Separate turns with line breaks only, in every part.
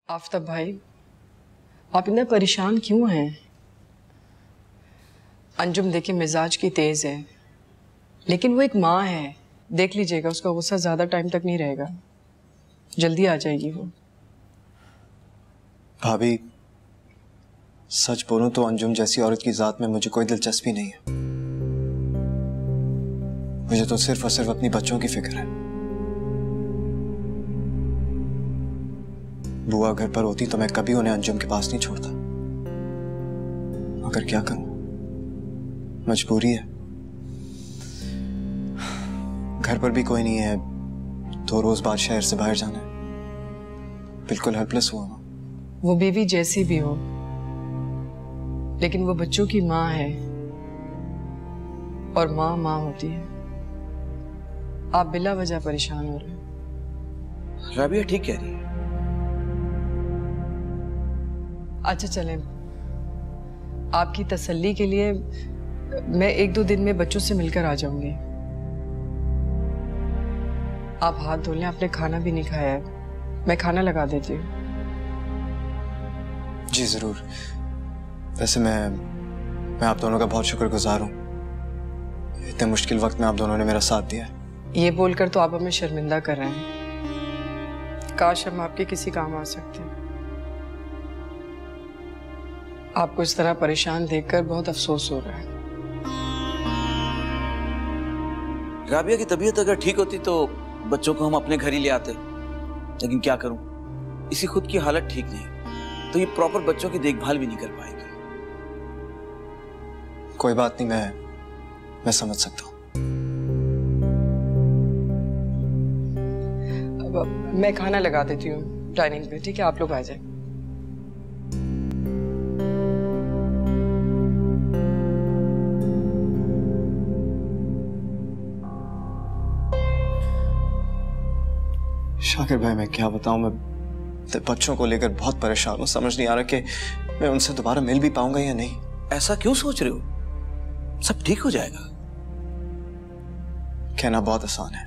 आफताब भाई, आप इतना परेशान क्यों हैं? अंजुम देखिए मिजाज की तेज है, लेकिन वो एक माँ है। देख लीजिएगा, उसका गुस्सा ज्यादा टाइम तक नहीं रहेगा, जल्दी आ जाएगी वो।
भाभी, सच बोलूं तो अंजुम जैसी औरत की जात में मुझे कोई दिलचस्पी नहीं है। मुझे तो सिर्फ और सिर्फ अपनी बच्चों की फिक्र है। बुआ घर पर होती तो मैं कभी उन्हें अंजुम के पास नहीं छोड़ता, मगर क्या करूं, मजबूरी है। घर पर भी कोई नहीं है तो रोज बाद शहर से बाहर जाना है। बिल्कुल हेल्पलेस हुआ मैं।
वो बीवी जैसी भी हो, लेकिन वो बच्चों की माँ है, और माँ माँ होती है। आप बिला वजह परेशान हो रहे हैं।
राबिया ठीक कह रही है।
अच्छा चलें, आपकी तसल्ली के लिए मैं 1-2 दिन में बच्चों से मिलकर आ जाऊंगी। आप हाथ धो लें, आपने खाना भी नहीं खाया है, मैं खाना लगा देती हूँ।
जी जरूर। वैसे मैं आप दोनों का बहुत शुक्रगुजार हूँ। इतने मुश्किल वक्त में आप दोनों ने मेरा साथ दिया है।
ये बोलकर तो आप हमें शर्मिंदा कर रहे हैं। काश हम आपके किसी काम आ सकते हैं। आपको इस तरह परेशान देखकर बहुत अफसोस हो रहा है।
राबिया की तबीयत अगर ठीक होती तो बच्चों को हम अपने घर ही ले आते, लेकिन क्या करूं, इसी खुद की हालत ठीक नहीं तो ये प्रॉपर बच्चों की देखभाल भी नहीं कर पाएगी।
कोई बात नहीं, मैं समझ सकता हूँ।
अब मैं खाना लगा देती हूँ डाइनिंग पे, ठीक है? आप लोग आ जाए।
शाकिर भाई, मैं क्या बताऊं, मैं बच्चों को लेकर बहुत परेशान हूं। समझ नहीं आ रहा कि मैं उनसे दोबारा मिल भी पाऊंगा या नहीं।
ऐसा क्यों सोच रहे हो? सब ठीक हो जाएगा।
कहना बहुत आसान है।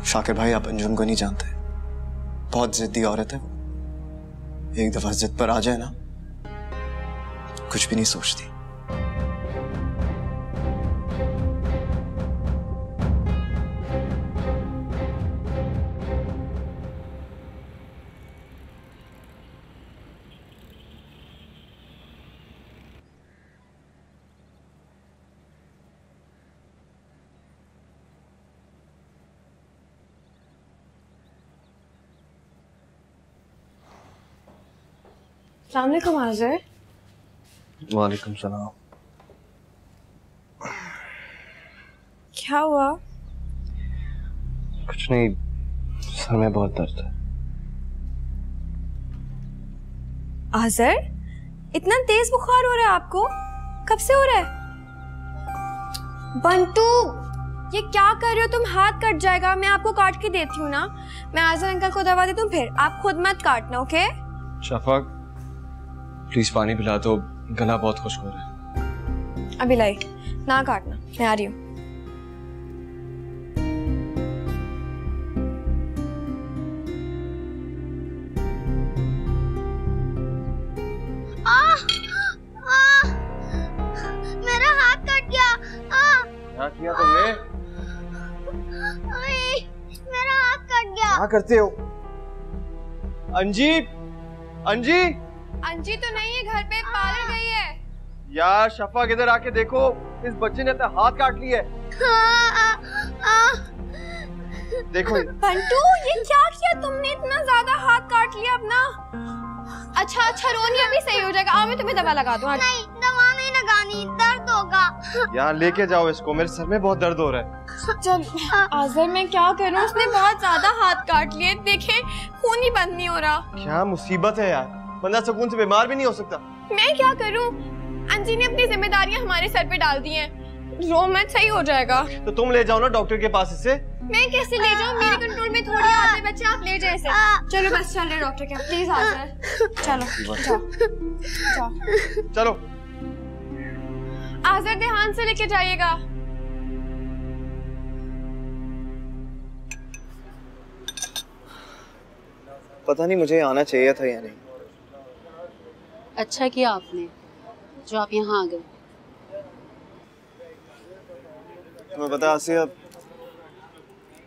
शाकिर भाई, आप अंजुम को नहीं जानते, बहुत जिद्दी औरत है वो। एक दफा जिद पर आ जाए ना, कुछ भी नहीं सोचती।
अस्सलाम वालेकुम आज़र।
वालेकुम सलाम।
क्या हुआ?
कुछ नहीं, सर में बहुत दर्द है।
आज़र, इतना तेज बुखार हो रहा है आपको? कब से हो रहा है? बंटू, ये क्या कर रहे हो तुम? हाथ कट जाएगा। मैं आपको काट के देती हूँ ना। मैं आज़र अंकल को दवा देती हूँ, फिर आप खुद मत काटना, ओके?
शफाक, प्लीज पानी पिला दो, गला बहुत खुश्क हो रहा है।
अभी लाई, ना काटना, मैं आ रही हूँ।
मेरा हाथ कट गया।
क्या किया तुमने?
मेरा हाथ कट गया।
क्या करते हो? अंजी, अंजी,
अंजी तो नहीं है घर पे, पार्लर गई है।
यार शफाक, इधर आके देखो, इस बच्चे ने अपना हाथ काट लिया है। देखो।
बंटू, ये क्या किया तुमने? इतना ज्यादा हाथ काट लिया अपना। अच्छा अच्छा, रोनी अभी सही हो जाएगा। आओ मैं तुम्हें दवा लगा दूं।
नहीं, दवा नहीं लगानी, दर्द होगा।
यार लेके जाओ इसको, मेरे सर में बहुत दर्द हो रहा है।
चल आज़र, मैं क्या करूं? उसने बहुत ज्यादा हाथ काट लिए, देखे खून ही बंद नहीं हो रहा।
क्या मुसीबत है यार, बंदा सुकून से बीमार भी नहीं हो सकता।
मैं क्या करूं? अंजी ने अपनी जिम्मेदारियां हमारे सर पे डाल दी हैं। रो मत, सही हो जाएगा।
तो तुम ले जाओ ना डॉक्टर के पास इसे।
मैं कैसे ले जाऊं? मेरे कंट्रोल में थोड़ी आते बच्चे, आप ले जाए इसे। चलो बस, चल रहे डॉक्टर के, प्लीज आज़र। चलो जाओ जाओ
चलो।
आज़र, ध्यान से लेके जाइएगा।
पता नहीं मुझे आना चाहिए था या नहीं।
अच्छा किया आपने जो आप यहाँ आ गए।
तुम्हें पता है आसिया,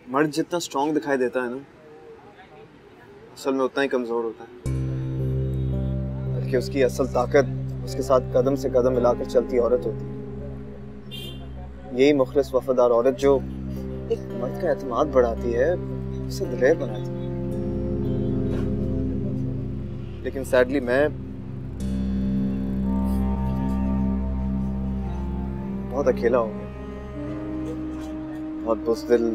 मर्द जितना स्ट्रांग दिखाई देता है ना, असल में उतना ही कमजोर होता है। बल्कि उसकी असल ताकत उसके साथ कदम से कदम मिलाकर चलती औरत होती है। यही मुखलिस वफादार औरत जो एक मर्द का एतमाद बढ़ाती है, उसे दिलेर बनाती है। लेकिन सैडली मैं बहुत अकेला हो गया, बहुत बुज़दिल,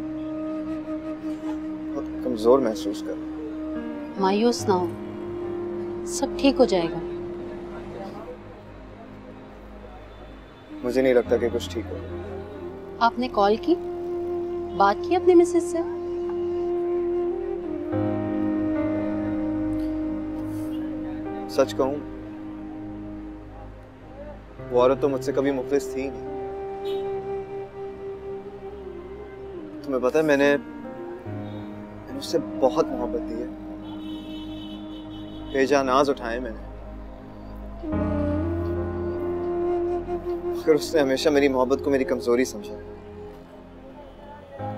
बहुत कमजोर महसूस कर।
मायूस ना हो, सब ठीक हो जाएगा।
मुझे नहीं लगता कि कुछ ठीक हो।
आपने कॉल की, बात की अपने मिसेज से?
सच कहूं, वो औरत तो मुझसे कभी मुखलिस थी नहीं। तुम्हें पता है मैंने उससे बहुत मोहब्बत दी है, बेजा नाज उठाए मैंने, मगर उसने हमेशा मेरी मोहब्बत को मेरी कमजोरी समझा।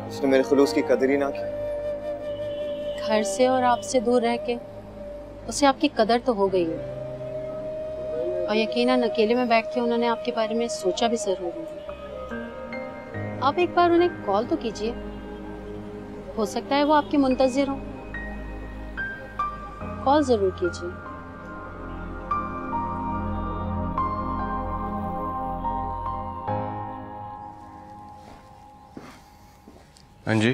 उसने मेरे खुलूस की कदर ही ना की।
घर से और आपसे दूर रह के उसे आपकी कदर तो हो गई है, और यकीनन अकेले में बैठ के उन्होंने आपके बारे में सोचा भी जरूर होगा। आप एक बार उन्हें कॉल तो कीजिए, हो सकता है वो आपके मुंतजिर हो। कॉल जरूर कीजिए।
हाँ जी,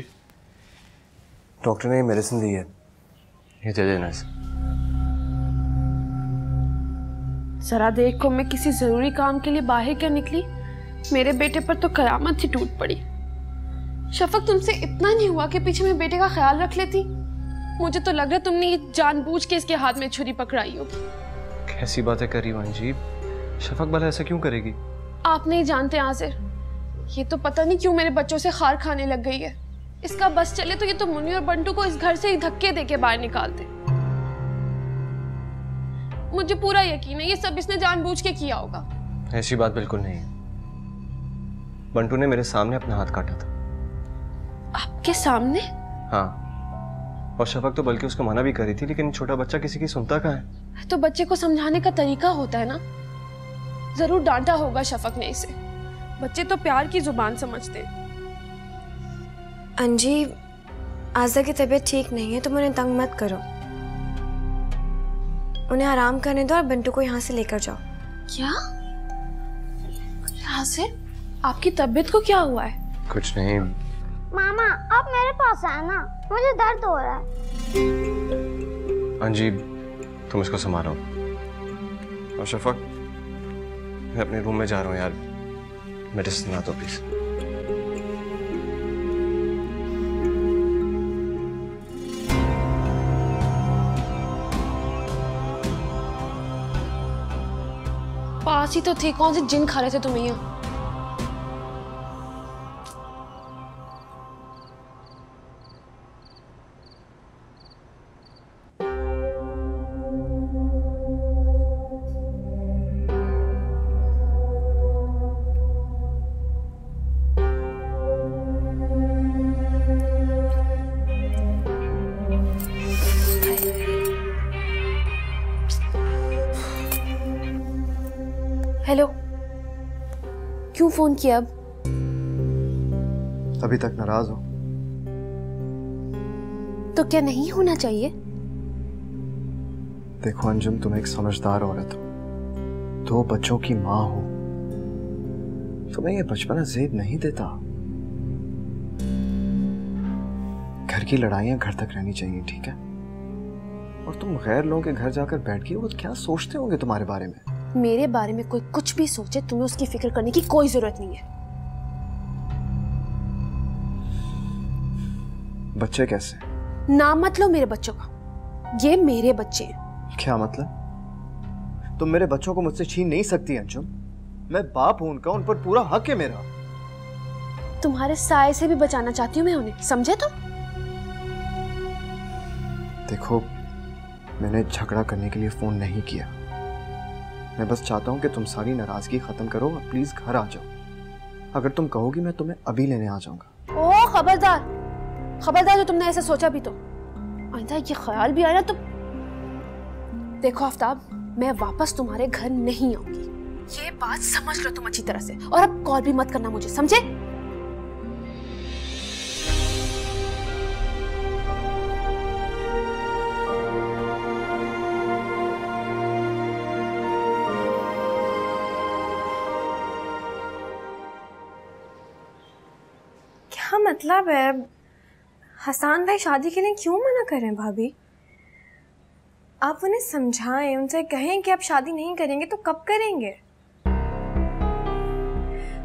डॉक्टर ने मेडिसिन दी है, ये दे देना इसे।
जरा देखो, मैं किसी जरूरी काम के लिए बाहर क्या निकली, मेरे बेटे पर तो कयामत ही टूट पड़ी। शफक, तुमसे इतना नहीं हुआ कि पीछे मैं बेटे का ख्याल रख लेती? मुझे तो लग रहा है तुमने ये जानबूझ के इसके हाथ में छुरी पकड़ाई होगी।
कैसी बातें कर रही हो अंजी? शफक भला ऐसा क्यों करेगी?
आप नहीं जानते आजिर, ये तो पता नहीं क्यों मेरे बच्चों से खार खाने लग गई है। इसका बस चले तो ये तो मुन्नी और बंटू को इस घर से ही धक्के देके बाहर निकालते। मुझे पूरा यकीन है ये सब इसने जानबूझ के किया होगा।
ऐसी बात बिल्कुल नहीं है। बंटू ने मेरे सामने अपना हाथ काटा था।
आपके सामने?
हाँ, और शफक तो बल्कि उसको मना भी करी थी, लेकिन छोटा बच्चा किसी की सुनता कहाँ है।
तो बच्चे को समझाने का तरीका होता है ना। जरूर डांटा होगा शफक ने इसे। बच्चे तो प्यार की जुबान समझते।
अंजी, आज़ा की तबीयत ठीक नहीं है, तुम उन्हें तंग मत करो। उन्हें आराम करने दो और बंटू को यहाँ से लेकर जाओ।
क्या? यहाँ से? आपकी तबीयत को क्या हुआ है?
कुछ नहीं।
मामा, आप मेरे पास आए ना, मुझे दर्द हो रहा है।
अंजी, तुम इसको संभालो। और शफक, मैं अपने रूम में जा रहा हूँ यार, मेडिसिन ला दो प्लीज।
पास ही तो थे, कौन से जिन खा रहे थे तुम्हें यहाँ? हेलो, क्यों फोन किया अब?
अभी तक नाराज हो?
तो क्या नहीं होना चाहिए?
देखो अंजुम, तुम एक समझदार औरत हो, 2 बच्चों की माँ हो, तुम्हें ये बचपना ज़ेब नहीं देता। घर की लड़ाइयां घर तक रहनी चाहिए, ठीक है? और तुम गैर लोगों के घर जाकर बैठ गई, वो क्या सोचते होंगे तुम्हारे बारे में?
मेरे बारे में कोई कुछ भी सोचे, तुम्हें उसकी फिक्र करने की कोई जरूरत नहीं है।
बच्चे कैसे?
नाम मत लो मेरे बच्चों का, ये मेरे बच्चे हैं।
क्या मतलब? तुम मेरे बच्चों को मुझसे छीन नहीं सकती अंजुम। मैं बाप हूं उनका, उन पर पूरा हक है मेरा।
तुम्हारे साए से भी बचाना चाहती हूँ मैं उन्हें, समझे तुम?
देखो, मैंने झगड़ा करने के लिए फ़ोन नहीं किया। मैं बस चाहता हूँ कि तुम सारी नाराज़गी ख़त्म करो और प्लीज़ घर आ जाओ। अगर तुम कहोगी मैं तुम्हें अभी लेने आ जाऊँगा।
ओ खबरदार, खबरदार, जो तुमने ऐसा सोचा भी तो आइंदा ये ख्याल भी आया तो देखो आफ्ताब, मैं वापस तुम्हारे घर नहीं आऊंगी, ये बात समझ लो तुम अच्छी तरह से। और अब कॉल भी मत करना मुझे, समझे?
क्या मतलब है? हसन भाई शादी के लिए क्यों मना कर रहे हैं भाभी? आप उन्हें समझाएं, उनसे कहें कि आप शादी नहीं करेंगे तो कब करेंगे?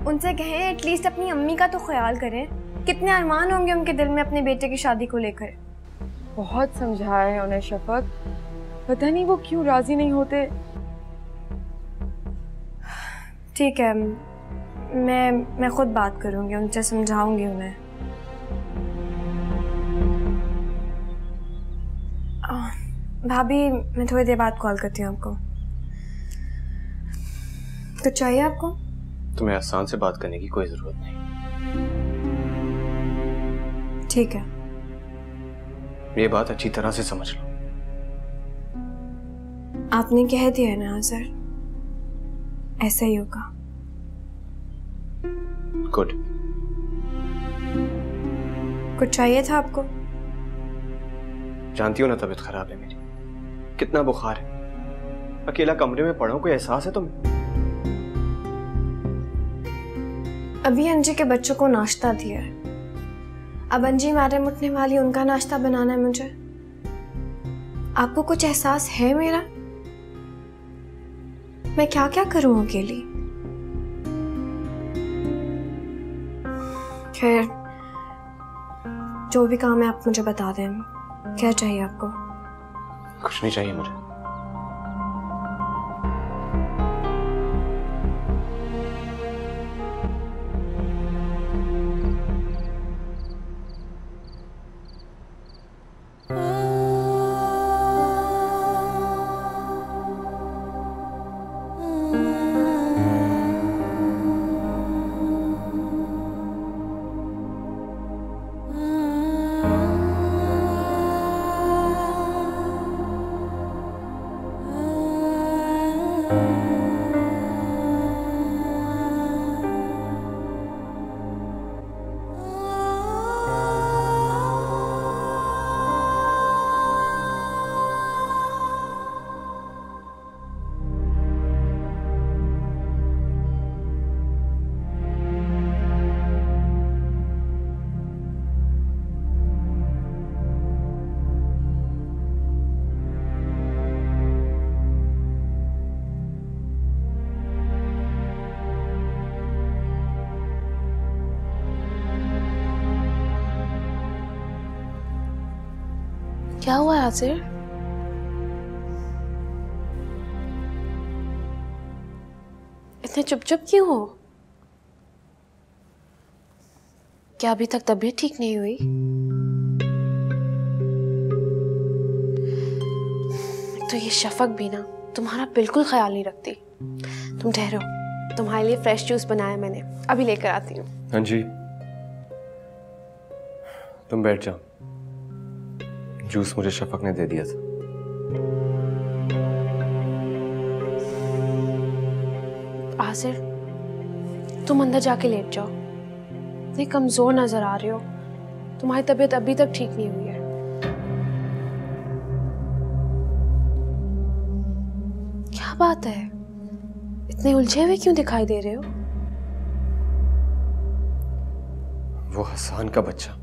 उनसे कहें एटलीस्ट अपनी अम्मी का तो ख्याल करें। कितने अरमान होंगे उनके दिल में अपने बेटे की शादी को लेकर।
बहुत समझाया है उन्हें शफक, पता नहीं वो क्यों राजी नहीं होते।
ठीक है, मैं खुद बात करूंगी, उनसे समझाऊंगी उन्हें। भाभी मैं थोड़ी देर बाद कॉल करती हूँ आपको। कुछ चाहिए आपको?
तुम्हें आसान से बात करने की कोई जरूरत नहीं।
ठीक है,
ये बात अच्छी तरह से समझ लो।
आपने कह दिया है ना सर, ऐसा ही होगा।
गुड।
कुछ चाहिए था आपको?
जानती हो ना तबीयत खराब है मेरी, कितना बुखार है, अकेला कमरे में पड़ा हूं, कोई एहसास है तुम्हें?
अभी अंजी के बच्चों को नाश्ता दिया है, अब अंजी मारे मुटने वाली, उनका नाश्ता बनाना है मुझे। आपको कुछ एहसास है मेरा? मैं क्या क्या करूं अकेली? खैर जो भी काम है आप मुझे बता दें। क्या चाहिए आपको?
कुछ नहीं चाहिए मुझे।
क्या हुआ यासिर? इतने चुप चुप क्यों हो? क्या अभी तक तबीयत ठीक नहीं हुई? तो ये शफक भी ना तुम्हारा बिल्कुल ख्याल नहीं रखती। तुम ठहरो, तुम्हारे लिए फ्रेश जूस बनाया मैंने, अभी लेकर आती हूँ।
हाँ जी, तुम बैठ जाओ, जूस मुझे शफक ने दे दिया था।
आसिर, तुम अंदर जाके लेट जाओ, इतनी कमजोर नजर आ रहे हो, तुम्हारी तबीयत अभी तक ठीक नहीं हुई है। क्या बात है, इतने उलझे हुए क्यों दिखाई दे रहे हो?
वो हसन का बच्चा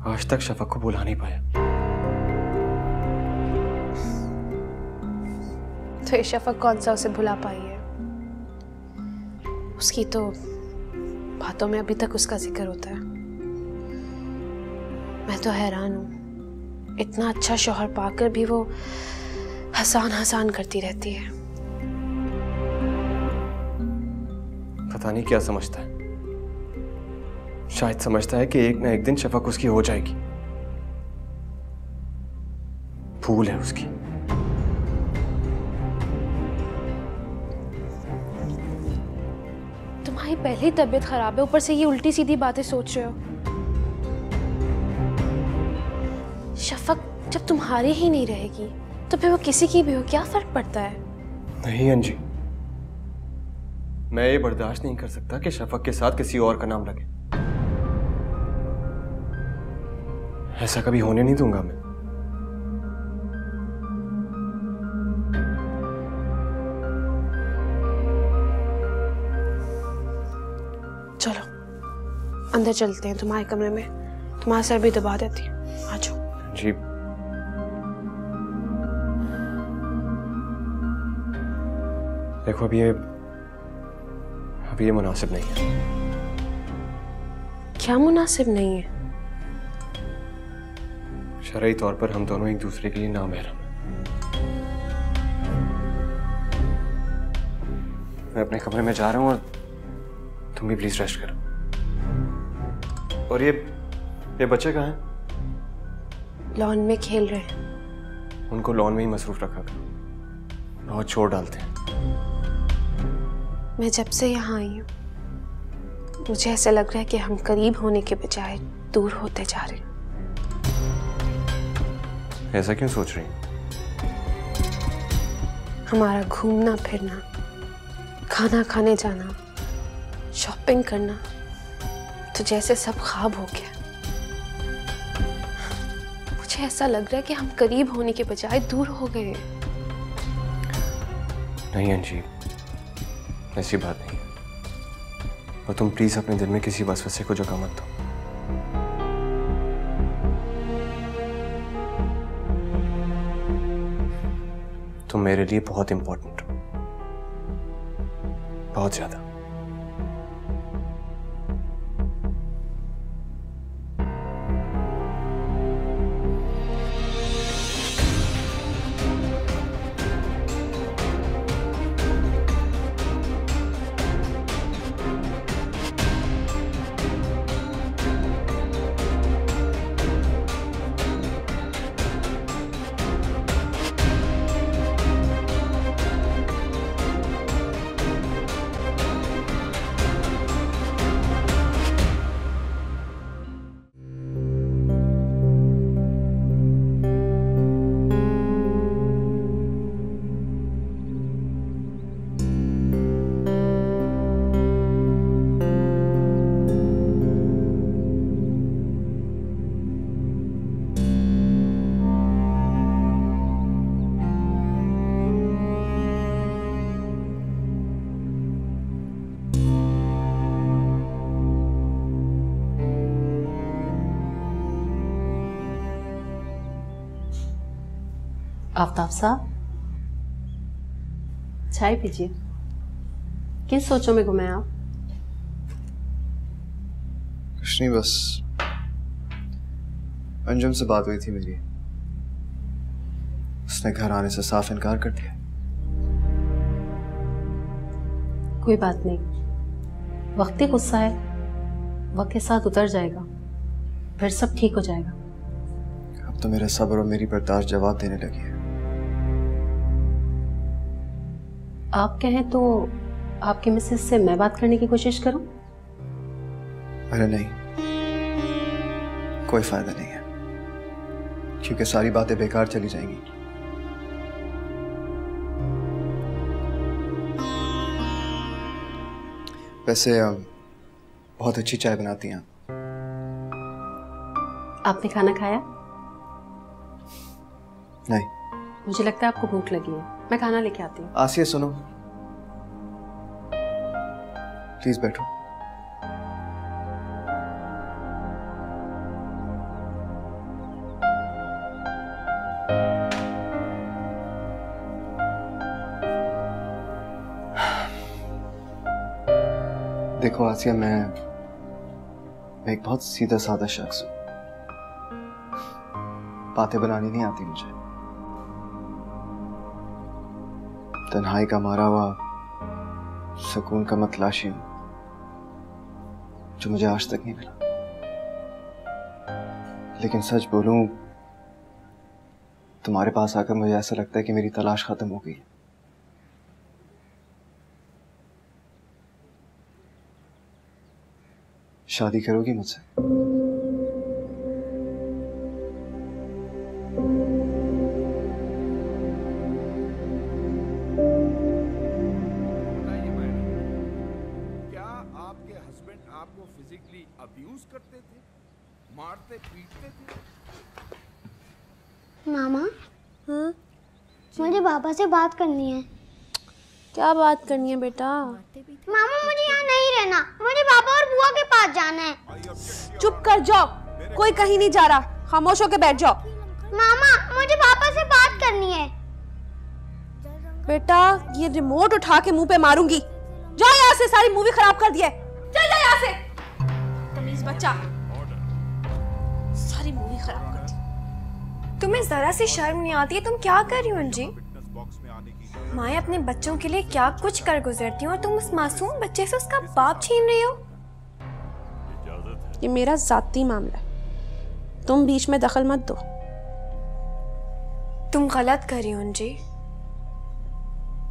आज तक शफक को बुला नहीं पाया।
तो ये शफक कौन सा उसे भुला पाई है? उसकी तो बातों में अभी तक उसका जिक्र होता है। मैं तो हैरान हूं, इतना अच्छा शौहर पाकर भी वो हसान हसान करती रहती है।
पता नहीं क्या समझता है, शायद समझता है कि एक ना एक दिन शफक उसकी हो जाएगी। भूल है उसकी।
तुम्हारी पहले ही तबीयत खराब है, ऊपर से ये उल्टी सीधी बातें सोच रहे हो। शफक जब तुम्हारी ही नहीं रहेगी तो फिर वो किसी की भी हो, क्या फर्क पड़ता है?
नहीं अंजी, मैं ये बर्दाश्त नहीं कर सकता कि शफक के साथ किसी और का नाम लगे। ऐसा कभी होने नहीं दूंगा मैं।
चलो अंदर चलते हैं, तुम्हारे कमरे में तुम्हारा सर भी दबा देती है। आ जाओ।
जी देखो, अभी ये मुनासिब नहीं है।
क्या मुनासिब नहीं है?
शरई तौर पर हम दोनों एक दूसरे के लिए नामहरम हैं। मैं अपने कमरे में जा रहा हूँ और तुम भी प्लीज रेस्ट करो। और ये बच्चे कहाँ हैं?
लॉन में खेल रहे हैं।
उनको लॉन में ही मसरूफ रखा करो, बहुत शोर डालते हैं।
मैं जब से यहाँ आई हूँ मुझे ऐसा लग रहा है कि हम करीब होने के बजाय दूर होते जा रहे हैं।
ऐसा क्यों सोच रही?
हमारा घूमना फिरना, खाना खाने जाना, शॉपिंग करना तो जैसे सब ख्वाब हो गया। मुझे ऐसा लग रहा है कि हम करीब होने के बजाय दूर हो गए।
नहीं अंजी, ऐसी बात नहीं। और तुम प्लीज अपने दिल में किसी वसवसे को जगह मत दो। तुम मेरे लिए बहुत इंपॉर्टेंट हो, बहुत ज्यादा।
आफ्ताब साहब, चाय पीजिए। किस सोचों में घूमे आप?
कुछ नहीं, बस अंजुम से बात हुई थी मेरी। उसने घर आने से साफ इनकार कर दिया।
कोई बात नहीं, वक्ती गुस्सा है, वक्त के साथ उतर जाएगा, फिर सब ठीक हो जाएगा।
अब तो मेरे सब्र और मेरी बर्दाश्त जवाब देने लगी है।
आप कहें तो आपके मिसेस से मैं बात करने की कोशिश करूं?
अरे नहीं, कोई फायदा नहीं है, क्योंकि सारी बातें बेकार चली जाएंगी। वैसे बहुत अच्छी चाय बनाती हैं।
आपने खाना खाया?
नहीं।
मुझे लगता है आपको भूख लगी है, मैं खाना लेके आती हूँ।
आसिया सुनो, प्लीज बैठो। देखो आसिया, मैं एक बहुत सीधा साधा शख्स हूं। बातें बनानी नहीं आती मुझे। तन्हाई का मारा हुआ सुकून का मतलाशी हूं, जो मुझे आज तक नहीं मिला। लेकिन सच बोलूं तुम्हारे पास आकर मुझे ऐसा लगता है कि मेरी तलाश खत्म हो गई। शादी करोगी मुझसे?
क्या आपके हस्बैंड आपको फिजिकली अब्यूज करते थे, मारते पीटते थे?
मामा, हाँ, मुझे पापा से बात करनी है।
क्या बात करनी है बेटा?
मामा मुझे यहाँ नहीं रहना, मुझे पापा और बुआ के पास जाना है।
चुप कर जाओ, कोई कहीं नहीं जा रहा, खामोश होकर बैठ जाओ।
मामा मुझे पापा से बात करनी है।
बेटा ये रिमोट उठा के मुंह पे मारूंगी। जाओ यहाँ से, सारी मूवी खराब कर दी है। चल जा यहाँ से, तमीज बच्चा, सारी मूवी खराब कर दी।
तुम्हें जरा सी शर्म नहीं आती है? तुम क्या कर रही हो अंजी? माँ अपने बच्चों के लिए क्या कुछ कर गुजरती हूँ और तुम उस मासूम बच्चे से उसका बाप छीन रही हो।
ये मेरा जाती मामला है, तुम बीच में दखल मत दो।
तुम गलत कर रही हो अंजी,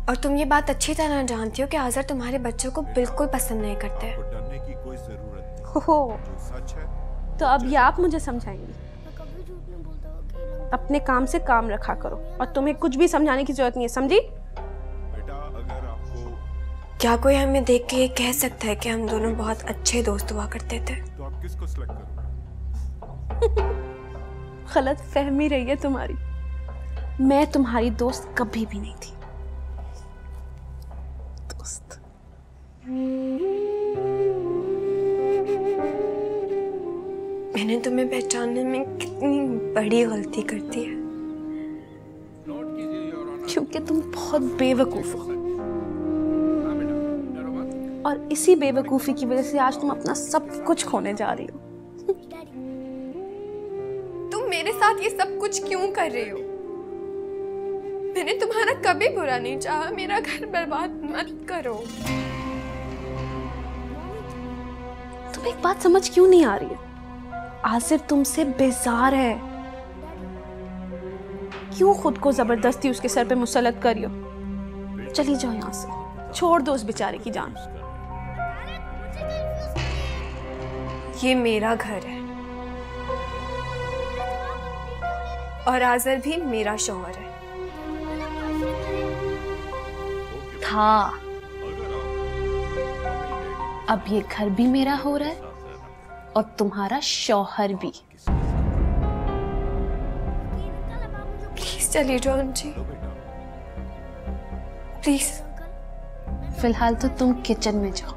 और तुम ये बात अच्छी तरह जानती हो कि आज़र तुम्हारे बच्चों को बिल्कुल पसंद नहीं करते।
डरने की कोई जरूरत नहीं।
हो
जो सच है
तो अब ये आप मुझे समझाएंगी? अपने काम से काम रखा करो और तुम्हें कुछ भी समझाने की जरूरत नहीं है, समझी?
बेटा, अगर आपको
क्या कोई हमें देख के ये कह सकता है कि हम दोनों बहुत अच्छे दोस्त हुआ करते थे?
तो आप किसको सिलेक्ट करोगे?
गलत फहमी रही है तुम्हारी, मैं तुम्हारी दोस्त कभी भी नहीं थी। दोस्त
मैंने तुम्हें पहचानने में कितनी बड़ी गलती कर दी है।
क्योंकि तुम बहुत बेवकूफ हो और इसी बेवकूफी की वजह से आज तुम अपना सब कुछ खोने जा रही हो।
तुम मेरे साथ ये सब कुछ क्यों कर रही हो? मैंने तुम्हारा कभी बुरा नहीं चाहा, मेरा घर बर्बाद मत करो।
तुम्हें एक बात समझ क्यों नहीं आ रही है? आसिफ तुमसे बेजार है, क्यों खुद को जबरदस्ती उसके सर पे मुसल्लत कर रही हो? चली जाओ यहाँ से, छोड़ दो उस बेचारे की जान।
ये मेरा घर है और आज़र भी मेरा शौहर है।
था, अब ये घर भी मेरा हो रहा है और तुम्हारा शौहर भी।
प्लीज चली जाओ अंजी, प्लीज।
फिलहाल तो तुम किचन में जाओ,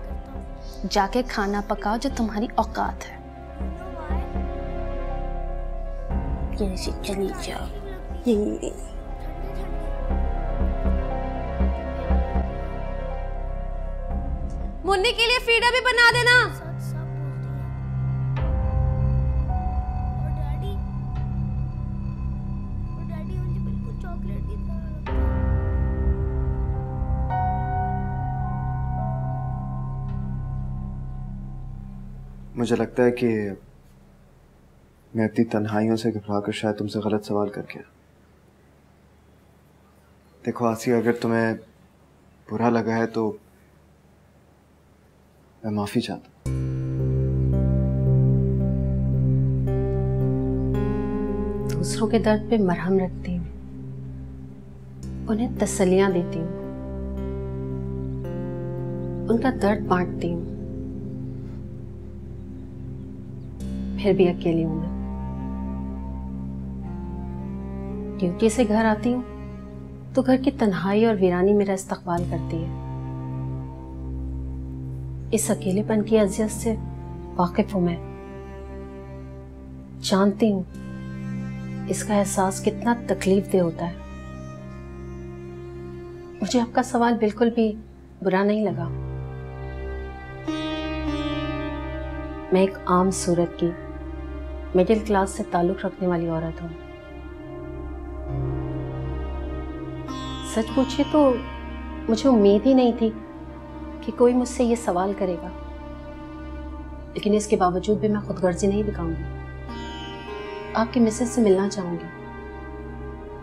जाके खाना पकाओ जो तुम्हारी औकात है। ये चली जाओ। ये मुन्नी के लिए फीडा भी बना देना।
मुझे लगता है कि मैं अपनी तन्हाइयों से घबराकर शायद तुमसे गलत सवाल कर गया। देखो आसिया, अगर तुम्हें बुरा लगा है तो मैं माफी चाहता हूँ।
दूसरों के दर्द पे मरहम रखती हूँ, उन्हें तसल्लियां देती हूँ, उनका दर्द बांटती हूँ, फिर भी अकेली हूं मैं। ड्यूटी से घर आती हूँ तो घर की तन्हाई और वीरानी मेरा इस्तकबाल करती है। इस अकेलेपन की अज़ियत से वाकिफ हूं मैं, जानती हूँ इसका एहसास कितना तकलीफदेह होता है। मुझे आपका सवाल बिल्कुल भी बुरा नहीं लगा। मैं एक आम सूरत की मिडिल क्लास से ताल्लुक रखने वाली औरत हूँ। सच पूछिए तो मुझे उम्मीद ही नहीं थी कि कोई मुझसे ये सवाल करेगा, लेकिन इसके बावजूद भी मैं खुदगर्जी नहीं दिखाऊंगी। आपकी मिसेज से मिलना चाहूंगी।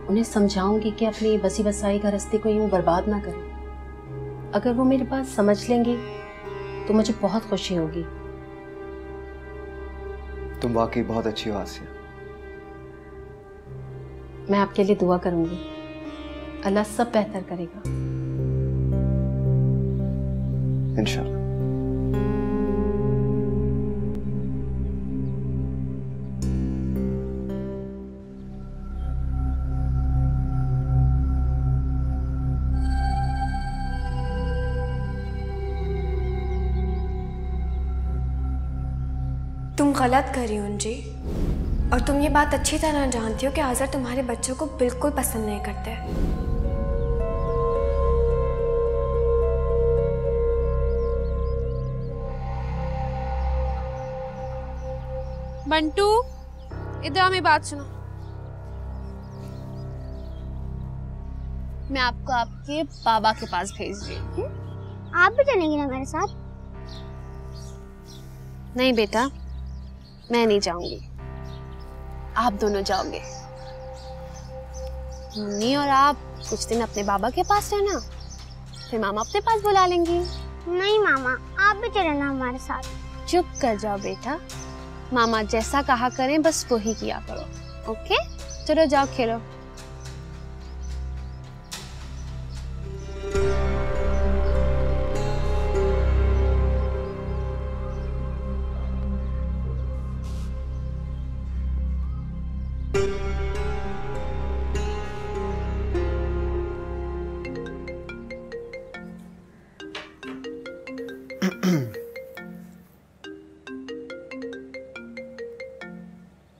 उन्हें समझाऊंगी कि अपनी बसी बसाई का रास्ते को यूं बर्बाद ना करें। अगर वो मेरी बात समझ लेंगे तो मुझे बहुत खुशी होगी।
तुम वाकई बहुत अच्छी हो आसिया।
मैं आपके लिए दुआ करूंगी, अल्लाह सब बेहतर करेगा
इंशाल्लाह।
तुम गलत कर रही हो अंजी, और तुम ये बात अच्छी तरह जानती हो कि आज़र तुम्हारे बच्चों को बिल्कुल पसंद नहीं करते।
बंटू, इधर हमें बात सुनो। मैं आपको आपके बाबा के पास भेज रही हूँ।
आप भी चलेंगी ना मेरे साथ?
नहीं बेटा, मैं नहीं जाऊंगी, आप दोनों जाओगे। मम्मी और आप कुछ दिन अपने बाबा के पास रहना, फिर मामा अपने पास बुला लेंगी।
नहीं मामा, आप भी चलना हमारे साथ।
चुप कर जाओ बेटा, मामा जैसा कहा करें बस वही किया करो। ओके, चलो जाओ खेलो।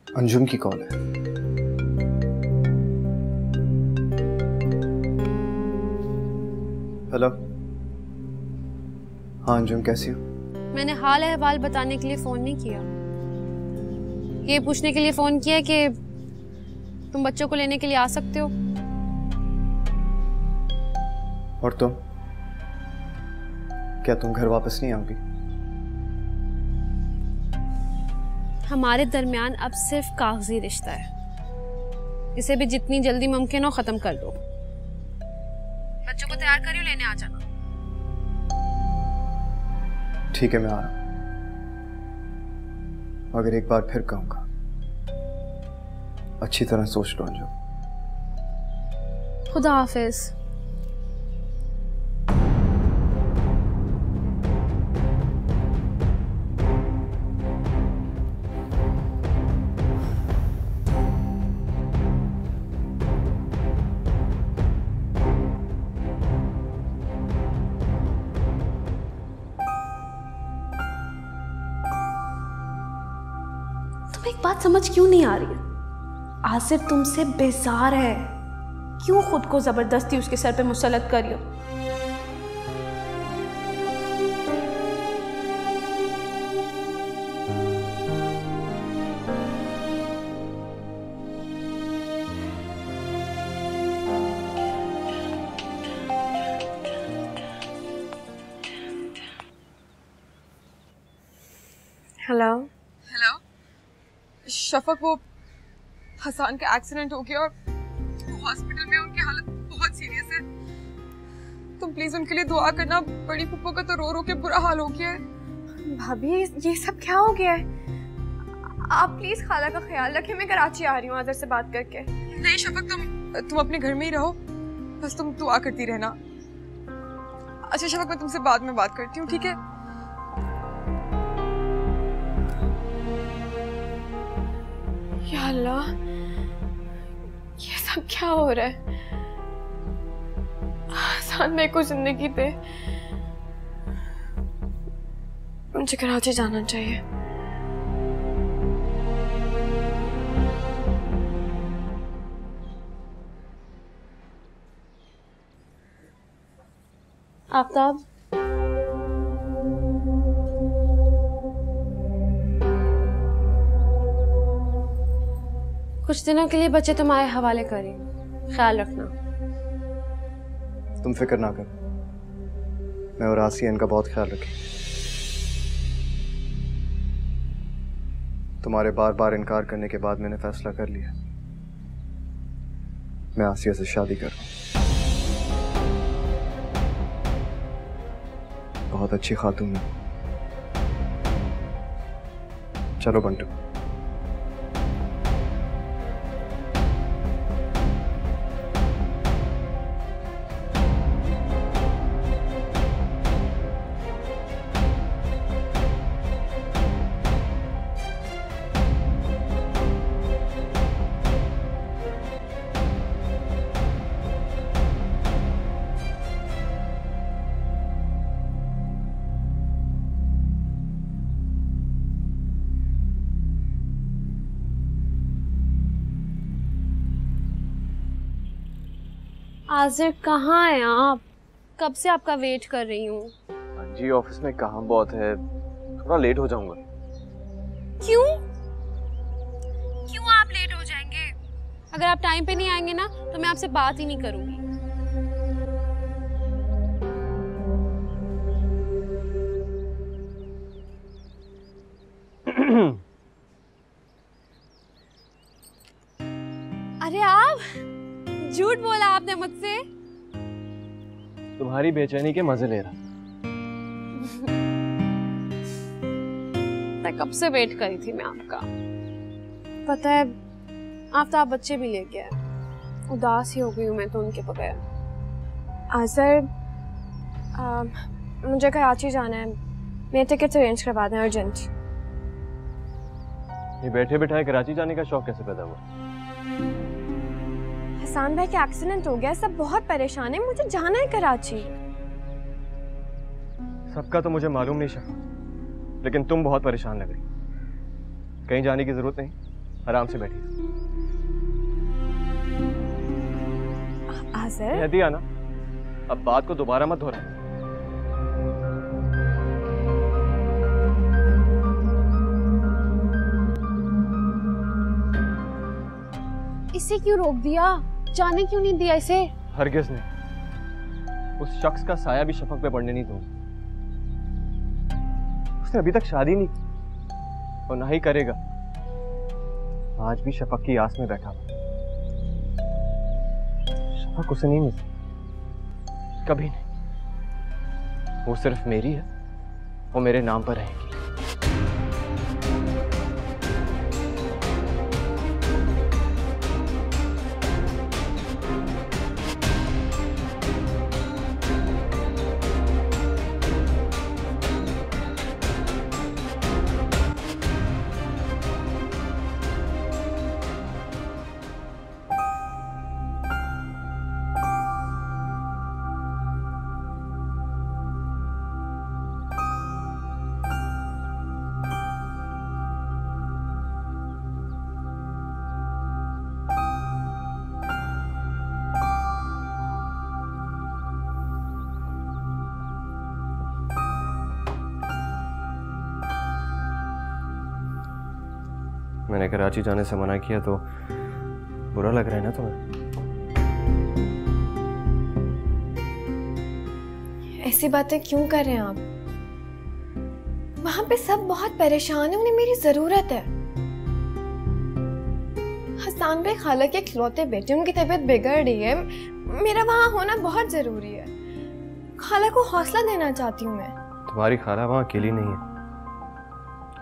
अंजुम की कॉल है। हेलो। हाँ अंजुम, कैसी हो?
मैंने हाल अहवाल बताने के लिए फोन नहीं किया, ये पूछने के लिए फोन किया कि तुम बच्चों को लेने के लिए आ सकते हो।
और तुम, क्या तुम घर वापस नहीं आओगी?
हमारे दरमियान अब सिर्फ कागजी रिश्ता है, इसे भी जितनी जल्दी मुमकिन हो खत्म कर दो। बच्चों को तैयार करियो, लेने आ जाना।
ठीक है, मैं आ रहा हूं। मगर एक बार फिर कहूंगा, अच्छी तरह सोच लो अंजुम।
खुदा हाफिज।
एक बात समझ क्यों नहीं आ रही है? आसिफ तुमसे बेजार है, क्यों खुद को जबरदस्ती उसके सर पे मुसल्लत कर रही हो? हेलो।
हेलो शफक, वो हसान का एक्सीडेंट हो गया और हॉस्पिटल में उनकी हालत बहुत सीरियस है। तुम प्लीज उनके लिए दुआ करना। बड़ी पप्पू का तो रो रो के बुरा हाल हो गया है।
भाभी, ये सब क्या हो गया है? आप प्लीज खाला का ख्याल रखें, मैं कराची आ रही हूँ आज़र से बात करके।
नहीं शफक, तुम अपने घर में ही रहो, बस तुम दुआ करती रहना। अच्छा शफक, मैं तुमसे बाद में बात करती हूँ, ठीक है?
या अल्लाह, ये सब क्या हो रहा है? आसान मेरे को जिंदगी दे, मुझे कराची जाना चाहिए।
आफ्ताब, कुछ दिनों के लिए बच्चे तुम्हारे हवाले करें, ख्याल रखना।
तुम फिक्र ना करो, मैं और आसिया इनका बहुत ख्याल रखेंगे। तुम्हारे बार बार इनकार करने के बाद मैंने फैसला कर लिया, मैं आसिया से शादी कर रहा हूँ। बहुत अच्छी खातून है। चलो बंटू।
आज़िर कहाँ हैं आप? कब से आपका वेट कर रही हूँ।
हाँ जी, ऑफिस में काम बहुत है, थोड़ा लेट हो जाऊंगा।
क्यों? क्यों आप लेट हो जाएंगे? अगर आप टाइम पे नहीं आएंगे ना तो मैं आपसे बात ही नहीं करूंगी। अरे आप झूठ बोला आपने मुझसे।
तुम्हारी बेचैनी के मजे ले रहा।
कब से वेट करी थी मैं आपका। पता है आफ्ताब बच्चे भी लेके आए, उदास ही हो गई हूँ मैं तो उनके बगैर।
आज़र मुझे कराची जाना है, मेरे टिकट अरेंज करवा दें अर्जेंट।
ये बैठे बैठाए कराची जाने का शौक कैसे पैदा हुआ?
हसान भाई का एक्सीडेंट हो गया, सब बहुत परेशान है, मुझे जाना है कराची।
सबका तो मुझे मालूम नहीं शफा, लेकिन तुम बहुत परेशान लग रही। कहीं जाने की जरूरत नहीं, आराम से बैठी।
आज़र
दिया ना, अब बात को दोबारा मत दोहरा।
इसे क्यों रोक दिया? जाने क्यों नहीं दिया इसे?
हरगिज़ नहीं। उस शख्स का साया भी शफक पे पड़ने नहीं दूंगा। उसने अभी तक शादी नहीं की और ना ही करेगा। आज भी शफक की आस में बैठा हुआ। शफक उसे नहीं मिल सकती, कभी नहीं। वो सिर्फ मेरी है, वो मेरे नाम पर रहेगी। मैंने कराची जाने से मना किया तो बुरा लग रहा है ना तुम्हें?
ऐसी बातें क्यों कर रहे हैं आप? वहां पे सब बहुत परेशान है, उन्हें मेरी जरूरत है। हसान भाई खाला के इकलौते बेटे, उनकी तबीयत बिगड़ रही है, मेरा वहां होना बहुत जरूरी है। खाला को हौसला देना चाहती हूँ मैं।
तुम्हारी खाला वहां अकेली नहीं है,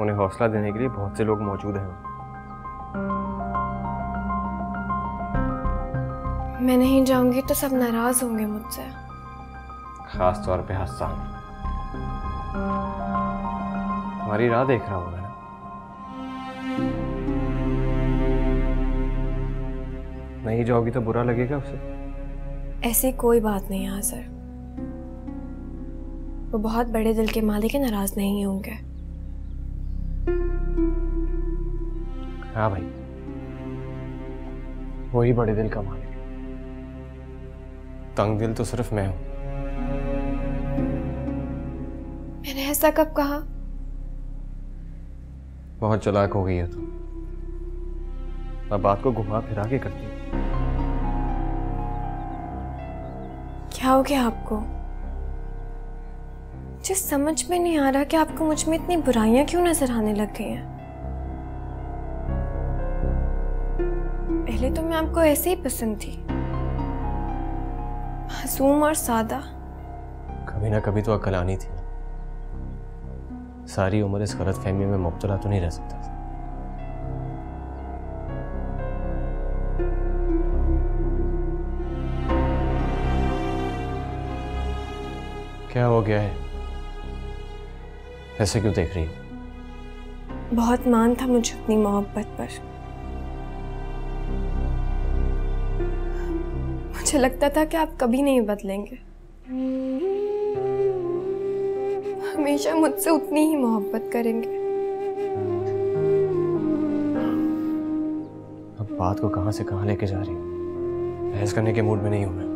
उन्हें हौसला देने के लिए बहुत से लोग मौजूद हैं।
मैं नहीं जाऊंगी तो सब नाराज होंगे मुझसे,
खास तौर पे हसन। तुम्हारी राह देख रहा होगा ना। नहीं जाओगी तो बुरा लगेगा उसे।
ऐसी कोई बात नहीं है सर, वो बहुत बड़े दिल के मालिक है, नाराज नहीं होंगे।
हाँ भाई, वही बड़े दिल का मालिक है। तंग दिल तो सिर्फ मैं हूं।
मैंने ऐसा कब कहा?
बहुत चालाक हो गई है तुम। अब बात को घुमा फिरा के करती है।
क्या हो गया आपको? मुझे समझ में नहीं आ रहा कि आपको मुझ में इतनी बुराइयां क्यों नजर आने लग गई हैं। पहले तो मैं आपको ऐसे ही पसंद थी, मासूम और सादा।
कभी ना कभी तो अक्ल आनी थी। सारी उम्र इस गलत फहमी में मुब्तला तो नहीं रह सकता। क्या हो गया है? ऐसे क्यों देख रही हो?
बहुत मान था मुझे अपनी मोहब्बत पर। मुझे लगता था कि आप कभी नहीं बदलेंगे, हमेशा मुझसे उतनी ही मोहब्बत करेंगे।
अब बात को कहां से कहां लेके जा रही हो? बहस करने के मूड में नहीं हूं मैं।